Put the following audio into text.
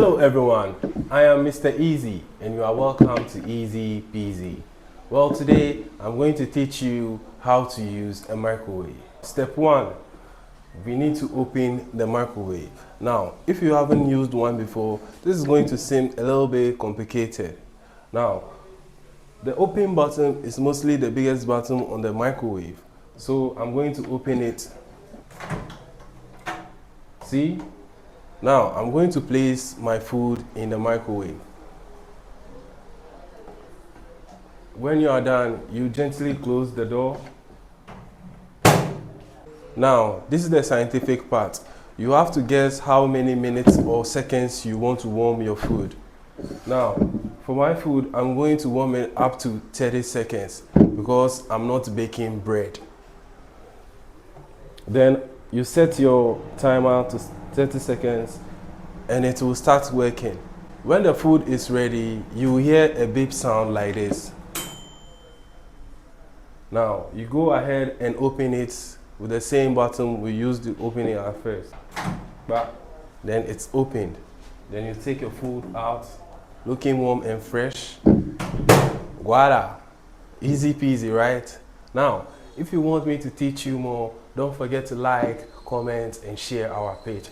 Hello everyone, I am Mr. Easy and you are welcome to Easy Peasy. Well, today I'm going to teach you how to use a microwave. Step 1, we need to open the microwave. Now, if you haven't used one before, this is going to seem a little bit complicated. Now, the open button is mostly the biggest button on the microwave. So I'm going to open it. See? Now I'm going to place my food in the microwave. When you are done, you gently close the door. Now, this is the scientific part. You have to guess how many minutes or seconds you want to warm your food. Now, for my food, I'm going to warm it up to 30 seconds because I'm not baking bread. Then you set your timer to 30 seconds and it will start working. When the food is ready, you will hear a beep sound like this. Now, you go ahead and open it with the same button we used to open it at first. But then it's opened. Then you take your food out, looking warm and fresh. Voila! Easy peasy, right? Now, if you want me to teach you more, don't forget to like, comment, and share our page.